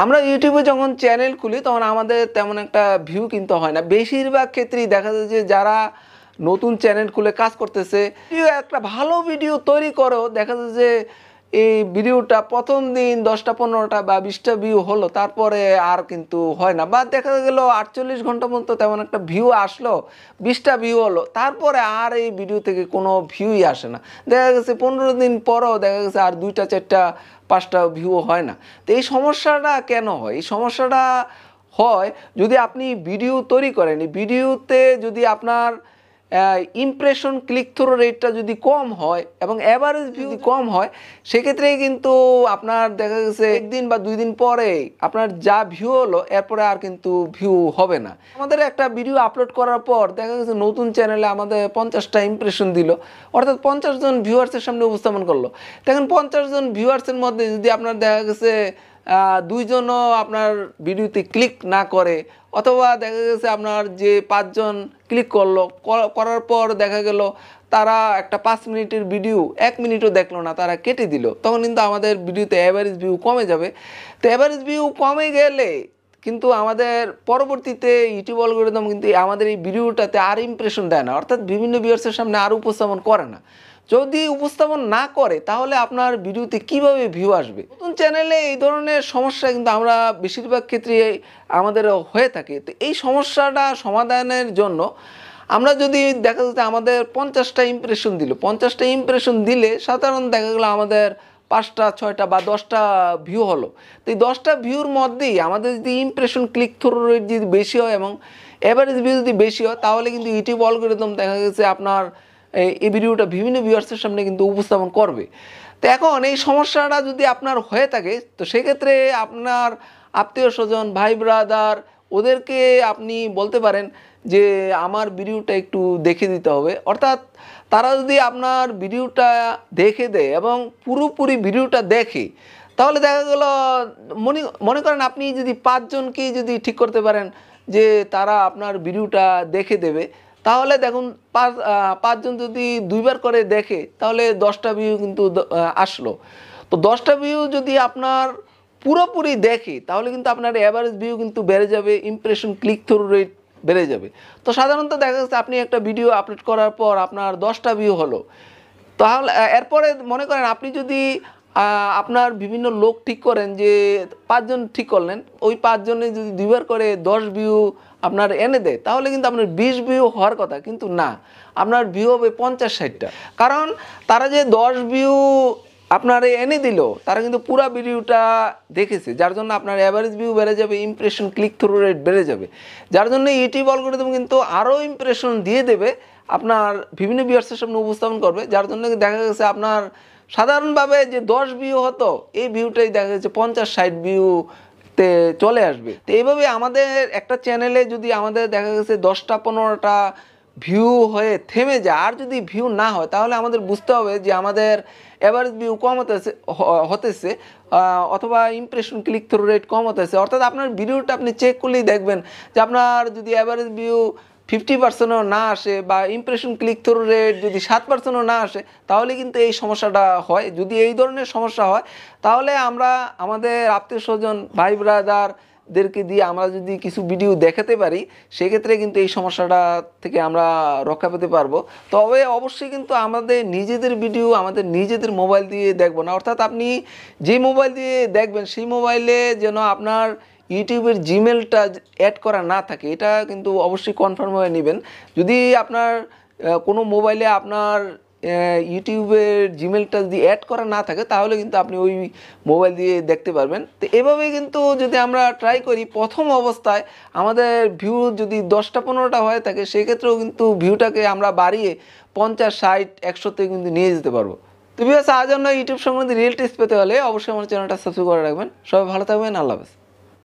আমরা ইউটিউবে যখন চ্যানেল খুলি তখন আমাদের তেমন একটা ভিউ কিন্তু হয় না। বেশিরভাগ ক্ষেত্রেই দেখা যায় যে যারা নতুন চ্যানেল খুলে কাজ করতেছে, একটা ভালো ভিডিও তৈরি করেও দেখা যায় যে এই ভিডিওটা প্রথম দিন 10টা 15টা বা 20টা ভিউ হলো, তারপরে আর কিন্তু হয় না। বা দেখা গেল 48 ঘন্টা পর্যন্ত তেমন একটা ভিউ আসলো, 20টা ভিউ হলো, তারপরে আর এই ভিডিও থেকে কোনো ভিউই আসে না। দেখা গেছে 15 দিন পরও দেখা গেছে আর 2টা 4টা 5টা ভিউ হয় না। তো এই সমস্যাটা কেন হয়? এই সমস্যাটা হয় যদি আপনি ভিডিও তৈরি করেন, এই ভিডিওতে যদি আপনার ইমপ্রেশন ক্লিক থ্রু রেটটা যদি কম হয় এবং অ্যাভারেজ ভিউ কম হয়, সেক্ষেত্রে কিন্তু আপনার দেখা গেছে একদিন বা 2 দিন পরে আপনার যা ভিউ হলো এরপরে আর কিন্তু ভিউ হবে না। আমাদের একটা ভিডিও আপলোড করার পর দেখা গেছে নতুন চ্যানেলে আমাদের 50টা ইমপ্রেশন দিল, অর্থাৎ 50 জন ভিউয়ার্সের সামনে উপস্থাপন করলো। দেখেন 50 জন ভিউয়ার্সের মধ্যে যদি আপনার দেখা গেছে 2 জনও আপনার ভিডিওতে ক্লিক না করে, অথবা দেখা গেছে আপনার যে 5 জন ক্লিক করলো, করার পর দেখা গেল তারা একটা 5 মিনিটের ভিডিও 1 মিনিটও দেখলো না, তারা কেটে দিল, তখন কিন্তু আমাদের ভিডিওতে অ্যাভারেজ ভিউ কমে যাবে। তো অ্যাভারেজ ভিউ কমে গেলে কিন্তু আমাদের পরবর্তীতে ইউটিউব অ্যালগরিদম কিন্তু আমাদের এই ভিডিওটাতে আর ইমপ্রেশন দেয় না, অর্থাৎ বিভিন্ন ভিউয়ার্সের সামনে আর উপস্থাপন করে না। যদি উপস্থাপন না করে তাহলে আপনার ভিডিওতে কিভাবে ভিউ আসবে? নতুন চ্যানেলে এই ধরনের সমস্যা কিন্তু আমরা বেশিরভাগ ক্ষেত্রে আমাদের হয়ে থাকে। তো এই সমস্যাটা সমাধানের জন্য আমরা যদি দেখা যাচ্ছে আমাদের 50টা ইমপ্রেশন দিল, 50টা ইমপ্রেশন দিলে সাধারণত দেখা গেলো আমাদের 5টা 6টা বা 10টা ভিউ হলো। তো এই 10টা ভিউর মধ্যেই আমাদের যদি ইমপ্রেশন ক্লিক থ্রু রেট যদি বেশি হয় এবং অ্যাভারেজ ভিউ যদি বেশি হয়, তাহলে কিন্তু ইউটিউব অ্যালগরিদম দেখা গেছে আপনার এই ভিডিওটা বিভিন্ন ভিউয়ার্সের সামনে কিন্তু উপস্থাপন করবে। তো এখন এই সমস্যাটা যদি আপনার হয়ে থাকে, তো সেক্ষেত্রে আপনার আত্মীয় স্বজন, ভাই ব্রাদার, ওদেরকে আপনি বলতে পারেন যে আমার ভিডিওটা একটু দেখে দিতে হবে। অর্থাৎ তারা যদি আপনার ভিডিওটা দেখে দেয় এবং পুরোপুরি ভিডিওটা দেখে, তাহলে দেখা গেল মনে করেন আপনি যদি 5 জনকেই যদি ঠিক করতে পারেন যে তারা আপনার ভিডিওটা দেখে দেবে, তাহলে দেখুন 5 জন যদি 2বার করে দেখে তাহলে 10টা ভিউ কিন্তু আসলো। তো 10টা ভিউ যদি আপনার পুরোপুরি দেখে তাহলে কিন্তু আপনার অ্যাভারেজ ভিউ কিন্তু বেড়ে যাবে, ইমপ্রেশন ক্লিক থ্রু রেট বেড়ে যাবে। তো সাধারণত দেখা যাচ্ছে আপনি একটা ভিডিও আপলোড করার পর আপনার 10টা ভিউ হলো, তাহলে এরপরে মনে করেন আপনি যদি আপনার বিভিন্ন লোক ঠিক করেন যে 5 জন ঠিক করলেন, ওই 5 জনে যদি 2বার করে 10 ভিউ আপনার এনে দেয়, তাহলে কিন্তু আপনার 20 ভিউ হওয়ার কথা, কিন্তু না, আপনার ভিউ হবে 50-60টা। কারণ তারা যে 10 ভিউ আপনার এনে দিল, তারা কিন্তু পুরো ভিডিওটা দেখেছে, যার জন্য আপনার অ্যাভারেজ ভিউ বেড়ে যাবে, ইমপ্রেশন ক্লিক থ্রু রেট বেড়ে যাবে, যার জন্য ইউটিউব অ্যালগরিদম কিন্তু আরও ইমপ্রেশন দিয়ে দেবে, আপনার বিভিন্ন ভিউয়ার্সের সামনে উপস্থাপন করবে, যার জন্য দেখা গেছে আপনার সাধারণভাবে যে 10 ভিউ হতো এই ভিউটাই দেখা যাচ্ছে 50-60 ভিউতে চলে আসবে। তো এইভাবে আমাদের একটা চ্যানেলে যদি আমাদের দেখা গেছে 10টা 15টা ভিউ হয়ে থেমে যায়, আর যদি ভিউ না হয়, তাহলে আমাদের বুঝতে হবে যে আমাদের অ্যাভারেজ ভিউ কম হতেছে অথবা ইমপ্রেশন ক্লিক থ্রু রেট কম হতেছে। অর্থাৎ আপনার ভিডিওটা আপনি চেক করলেই দেখবেন যে আপনার যদি অ্যাভারেজ ভিউ 50%ও না আসে বা ইমপ্রেশন ক্লিক থ্রু রেট যদি 7%ও না আসে, তাহলে কিন্তু এই সমস্যাটা হয়। যদি এই ধরনের সমস্যা হয়, তাহলে আমরা আমাদের আত্মীয় স্বজন, ভাই ব্রাদারদেরকে দিয়ে আমরা যদি কিছু ভিডিও দেখাতে পারি, সেক্ষেত্রে কিন্তু এই সমস্যাটা থেকে আমরা রক্ষা পেতে পারবো। তবে অবশ্যই কিন্তু আমাদের নিজেদের ভিডিও আমাদের নিজেদের মোবাইল দিয়ে দেখবো না। অর্থাৎ আপনি যে মোবাইল দিয়ে দেখবেন সেই মোবাইলে যেন আপনার ইউটিউবের জিমেলটা অ্যাড করা না থাকে, এটা কিন্তু অবশ্যই কনফার্ম হয়ে নেবেন। যদি আপনার কোনো মোবাইলে আপনার ইউটিউবের জিমেলটা যদি অ্যাড করা না থাকে, তাহলে কিন্তু আপনি ওই মোবাইল দিয়ে দেখতে পারবেন। তো এভাবেই কিন্তু যদি আমরা ট্রাই করি, প্রথম অবস্থায় আমাদের ভিউ যদি 10টা 15টা হয়ে থাকে, সেক্ষেত্রেও কিন্তু ভিউটাকে আমরা বাড়িয়ে 50-60-100তে কিন্তু নিয়ে যেতে পারবো। তো ভিউয়ার্স, আজ জন্য ইউটিউব সম্বন্ধে রিয়েল টিপস পেতে হলে অবশ্যই আমার চ্যানেলটা সাবস্ক্রাইব করে রাখবেন। সবাই ভালো থাকবেন, আল্লাহ হাফেজ।